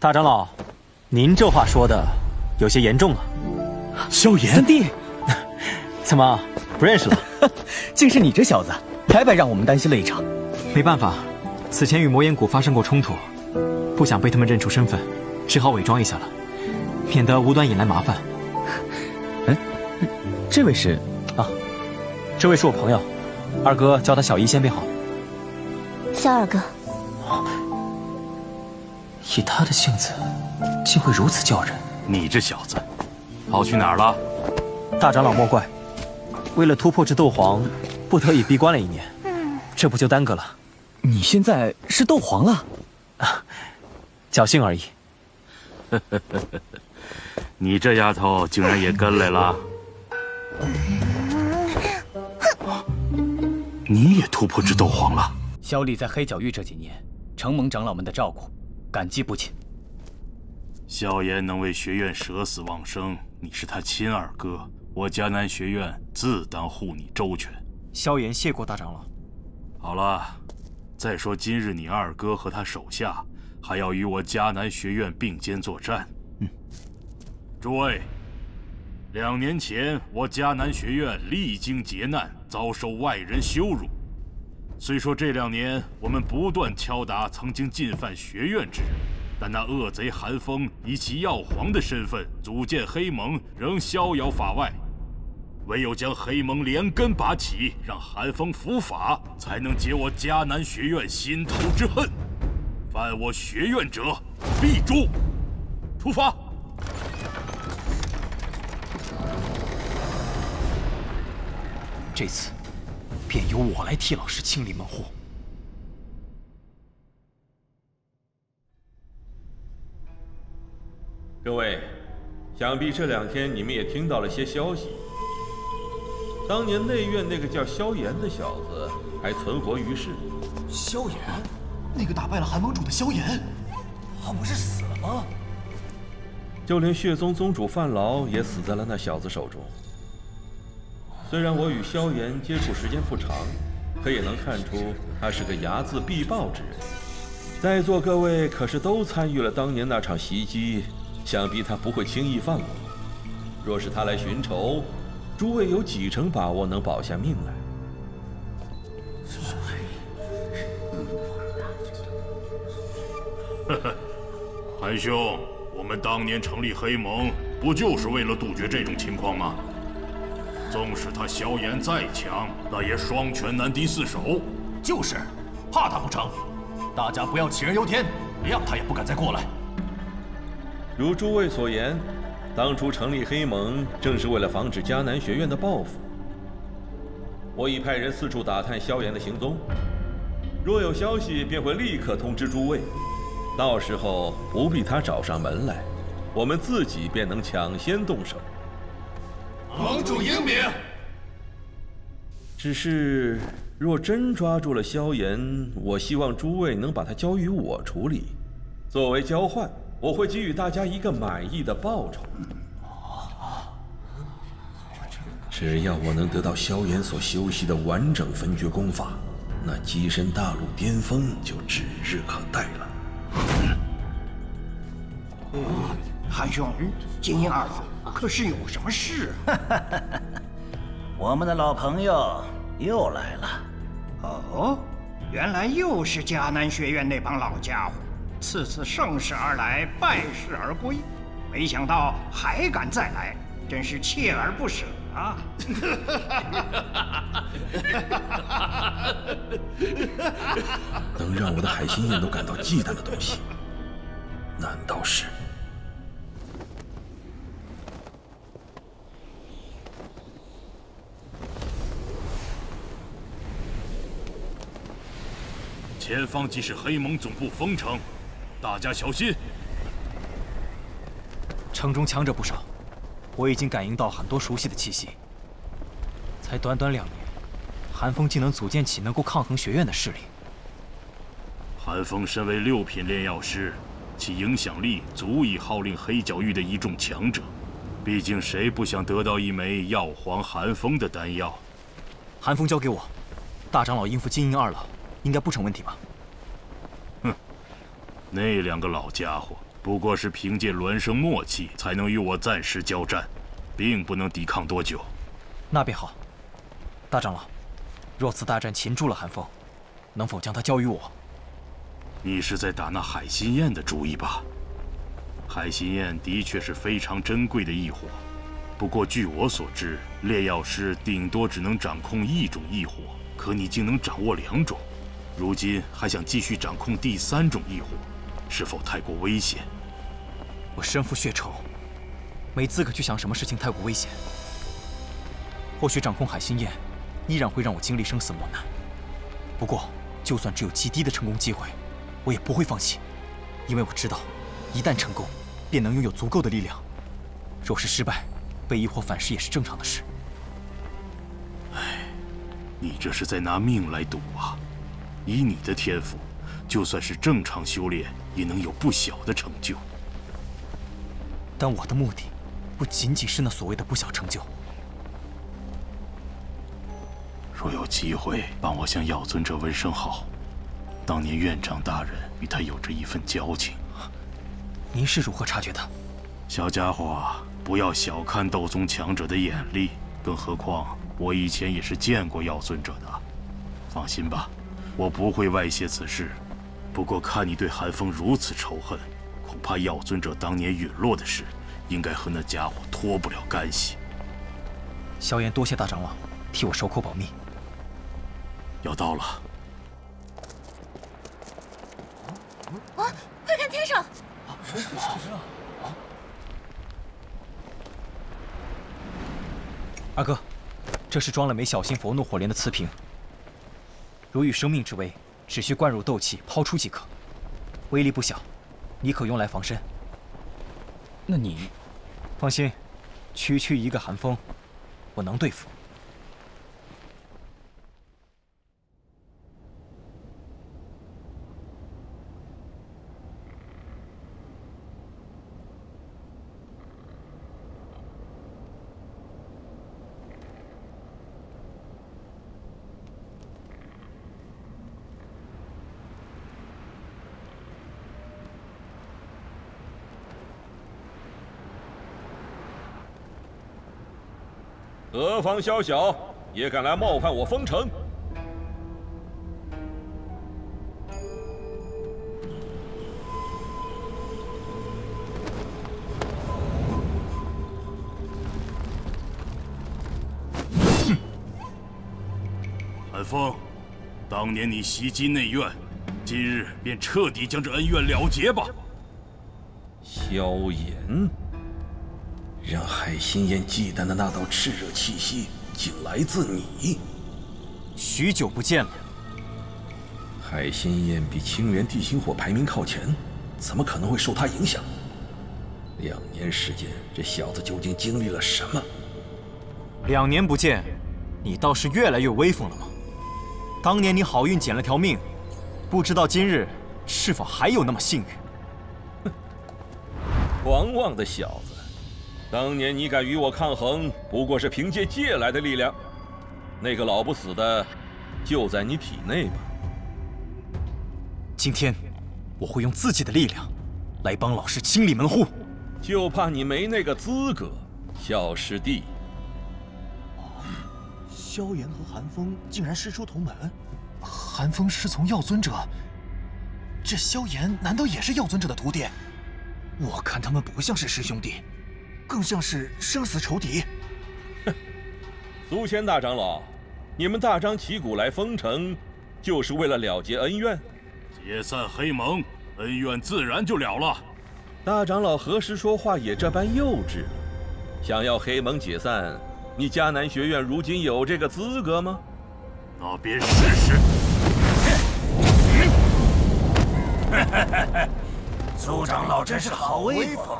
大长老，您这话说的有些严重啊。萧炎，三弟，怎么不认识了？竟是你这小子，白白让我们担心了一场。没办法，此前与魔岩谷发生过冲突，不想被他们认出身份，只好伪装一下了，免得无端引来麻烦。哎，这位是啊，这位是我朋友，二哥叫他小医仙便好。小二哥，以他的性子，竟会如此叫人。你这小子，跑去哪儿了？大长老莫怪，为了突破至斗皇，不得已闭关了1年，这不就耽搁了？你现在是斗皇了？啊，侥幸而已。你这丫头竟然也跟来了！你也突破至斗皇了？萧丽在黑角域这几年，承蒙长老们的照顾，感激不尽。萧炎能为学院舍死忘生，你是他亲二哥，我迦南学院自当护你周全。萧炎谢过大长老。好了，再说今日你二哥和他手下还要与我迦南学院并肩作战。诸位，2年前我迦南学院历经劫难，遭受外人羞辱。虽说这2年我们不断敲打曾经进犯学院之人，但那恶贼韩风以其药皇的身份组建黑盟，仍逍遥法外。唯有将黑盟连根拔起，让韩风伏法，才能解我迦南学院心头之恨。犯我学院者，必诛。出发！这次便由我来替老师清理门户。各位，想必这2天你们也听到了些消息。当年内院那个叫萧炎的小子还存活于世。萧炎，那个打败了韩盟主的萧炎，他不是死了吗？就连血宗宗主范劳也死在了那小子手中。虽然我与萧炎接触时间不长，可也能看出他是个睚眦必报之人。在座各位可是都参与了当年那场袭击，想必他不会轻易放过我。若是他来寻仇，诸位有几成把握能保下命来？呵呵，韩兄，我们当年成立黑盟，不就是为了杜绝这种情况吗？纵使他萧炎再强，那也双拳难敌4手。就是，怕他不成？大家不要杞人忧天，谅他也不敢再过来。如诸位所言，当初成立黑盟，正是为了防止迦南学院的报复。我已派人四处打探萧炎的行踪，若有消息，便会立刻通知诸位。到时候不必他找上门来，我们自己便能抢先动手。盟主英明。只是，若真抓住了萧炎，我希望诸位能把他交予我处理。作为交换，我会给予大家一个满意的报酬。只要我能得到萧炎所修习的完整分绝功法，那跻身大陆巅峰就指日可待了。韩兄，金英二子可是有什么事？我们的老朋友又来了。哦，原来又是迦南学院那帮老家伙，次次盛世而来，败世而归，没想到还敢再来，真是锲而不舍啊！能让我的海心宴都感到忌惮的东西，难道是……前方即是黑盟总部封城，大家小心。城中强者不少，我已经感应到很多熟悉的气息。才短短2年，韩风竟能组建起能够抗衡学院的势力。韩风身为6品炼药师，其影响力足以号令黑角域的一众强者。毕竟谁不想得到一枚药皇韩风的丹药？韩风交给我，大长老应付金银2老，应该不成问题吧？哼，那2个老家伙不过是凭借孪生默契才能与我暂时交战，并不能抵抗多久。那便好。大长老，若此大战擒住了韩风，能否将他交于我？你是在打那海心焰的主意吧？海心焰的确是非常珍贵的异火，不过据我所知，炼药师顶多只能掌控一种异火，可你竟能掌握2种，如今还想继续掌控第3种异火，是否太过危险？我身负血仇，没资格去想什么事情太过危险。或许掌控海心焰，依然会让我经历生死磨难。不过，就算只有极低的成功机会，我也不会放弃，因为我知道，一旦成功，便能拥有足够的力量。若是失败，被异火反噬也是正常的事。唉，你这是在拿命来赌啊！以你的天赋，就算是正常修炼，也能有不小的成就。但我的目的，不仅仅是那所谓的不小成就。若有机会帮我向药尊者问声好，当年院长大人与他有着一份交情。您是如何察觉的？小家伙，不要小看斗宗强者的眼力，更何况我以前也是见过药尊者的。放心吧，我不会外泄此事。不过看你对韩风如此仇恨，恐怕药尊者当年陨落的事，应该和那家伙脱不了干系。萧炎，多谢大长老替我守口保密。要到了。啊！快看天上！二哥，这是装了枚小型佛怒火莲的瓷瓶，如遇生命之危，只需灌入斗气抛出即可，威力不小，你可用来防身。那你放心，区一个寒风，我能对付。何方宵小，也敢来冒犯我封城？哼！韩风，当年你袭击内院，今日便彻底将这恩怨了结吧。萧炎。让海心焰忌惮的那道炽热气息，竟来自你。许久不见了。海心焰比青莲地心火排名靠前，怎么可能会受他影响？2年时间，这小子究竟经历了什么？2年不见，你倒是越来越威风了吗？当年你好运捡了条命，不知道今日是否还有那么幸运？哼，狂妄的小子！当年你敢与我抗衡，不过是凭借借来的力量。那个老不死的，就在你体内吧。今天，我会用自己的力量，来帮老师清理门户。就怕你没那个资格，萧师弟。萧炎和韩风竟然师出同门，韩风师从药尊者，这萧炎难道也是药尊者的徒弟？我看他们不像是师兄弟。更像是生死仇敌。哼，苏仙大长老，你们大张旗鼓来封城，就是为了了结恩怨？解散黑盟，恩怨自然就了了。大长老何时说话也这般幼稚了？想要黑盟解散，你迦南学院如今有这个资格吗？那便试试。苏长老真是好威风。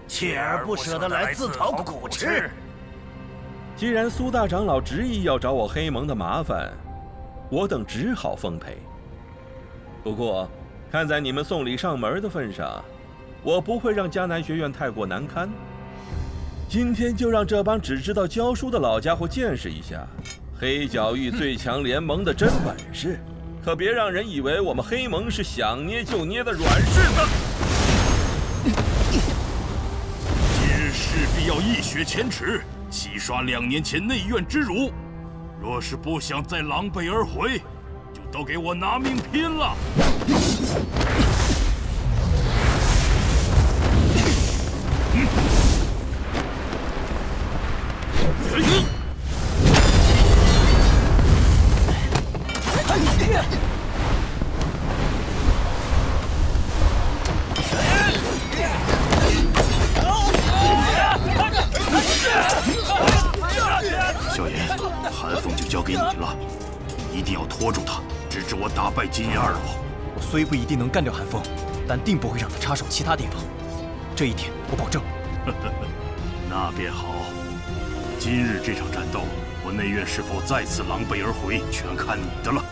锲而不舍地来自讨苦吃。既然苏大长老执意要找我黑盟的麻烦，我等只好奉陪。不过，看在你们送礼上门的份上，我不会让迦南学院太过难堪。今天就让这帮只知道教书的老家伙见识一下黑角域最强联盟的真本事，可别让人以为我们黑盟是想捏就捏的软柿子。雪前耻，洗刷2年前内怨之辱。若是不想再狼狈而回，就都给我拿命拼了！萧炎，寒风就交给你了，你一定要拖住他，直至我打败金叶二老。我虽不一定能干掉寒风，但定不会让他插手其他地方，这一点我保证。那便好。今日这场战斗，我内院是否再次狼狈而回，全看你的了。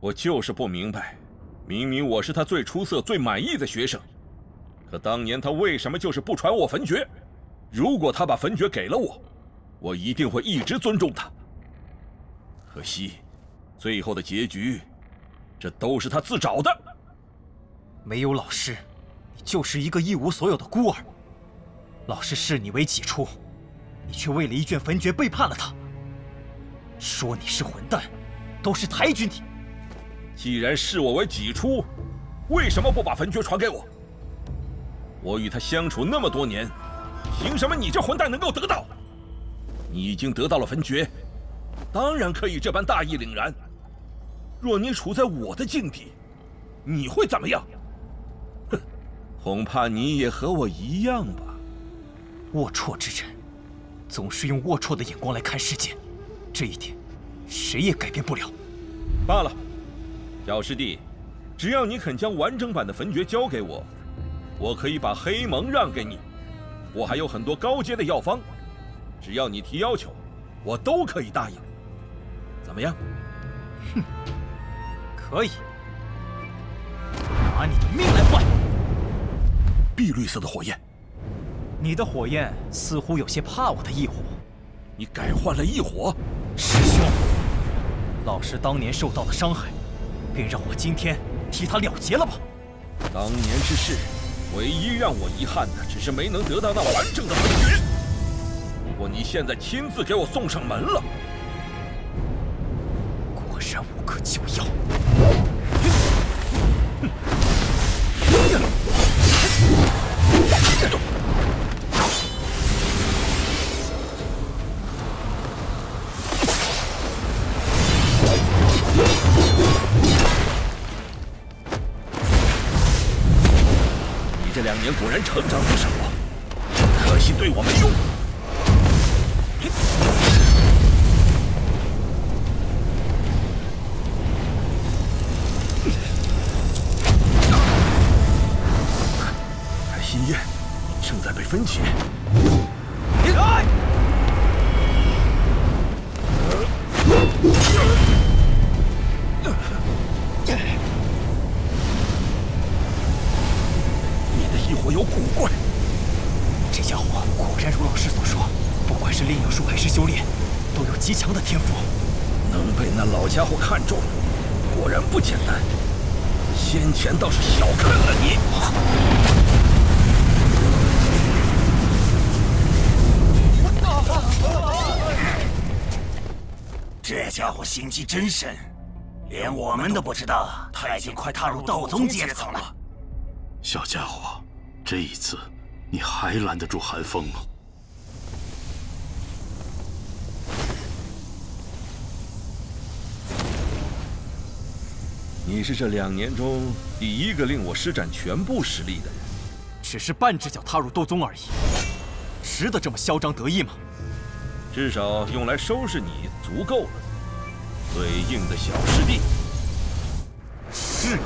我就是不明白，明明我是他最出色、最满意的学生，可当年他为什么就是不传我焚诀？如果他把焚诀给了我，我一定会一直尊重他。可惜，最后的结局，这都是他自找的。没有老师，你就是一个一无所有的孤儿。老师视你为己出，你却为了一卷焚诀背叛了他。说你是混蛋，都是抬举你。既然视我为己出，为什么不把焚诀传给我？我与他相处那么多年，凭什么你这混蛋能够得到？你已经得到了焚诀，当然可以这般大义凛然。若你处在我的境地，你会怎么样？哼，恐怕你也和我一样吧。龌龊之人，总是用龌龊的眼光来看世界，这一点，谁也改变不了。罢了。小师弟，只要你肯将完整版的焚诀交给我，我可以把黑盟让给你。我还有很多高阶的药方，只要你提要求，我都可以答应。怎么样？哼，可以。拿你的命来换。碧绿色的火焰，你的火焰似乎有些怕我的异火。你改换了异火？师兄，老师当年受到的伤害，便让我今天替他了结了吧。当年之事，唯一让我遗憾的，只是没能得到那完整的焚诀。不过你现在亲自给我送上门了，果然无可救药。你这2年果然成长不少，可惜对我没用。海心焰正在被分解。有古怪，这家伙果然如老师所说，不管是炼药术还是修炼，都有极强的天赋。能被那老家伙看中，果然不简单。先前倒是小看了你。这家伙心机真深，连我们都不知道他已经快踏入斗宗阶层了。小家伙。这一次，你还拦得住寒风吗？你是这2年中第一个令我施展全部实力的人。只是半只脚踏入斗宗而已，值得这么嚣张得意吗？至少用来收拾你足够了。最硬的小师弟，是你。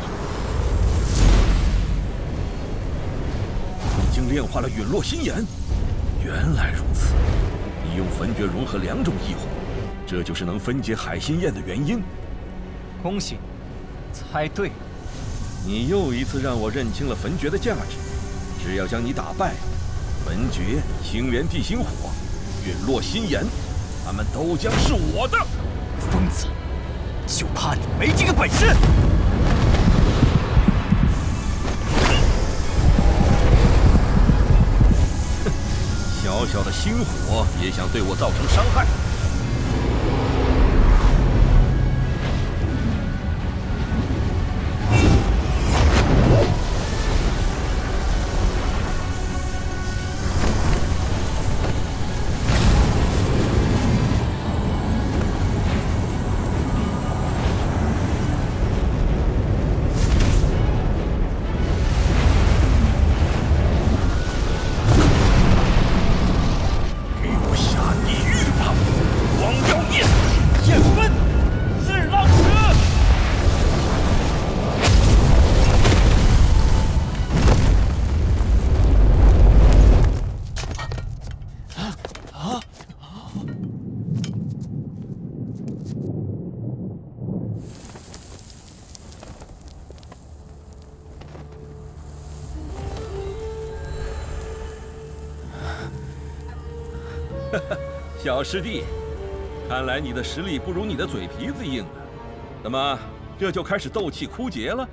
经炼化了陨落心炎。原来如此，你用焚诀融合2种异火，这就是能分解海心焰的原因。恭喜你，猜对了。你又一次让我认清了焚诀的价值。只要将你打败，焚诀、星元地心火、陨落心炎，他们都将是我的。疯子，就怕你没这个本事！小小的星火也想对我造成伤害。小师弟，看来你的实力不如你的嘴皮子硬啊！那么这就开始斗气枯竭了？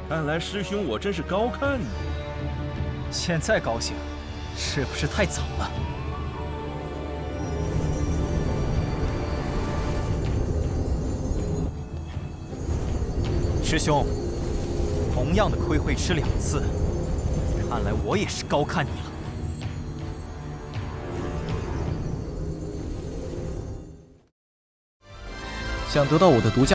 看来师兄我真是高看你。现在高兴，是不是太早了？师兄，同样的亏会吃2次，看来我也是高看你了。想得到我的独家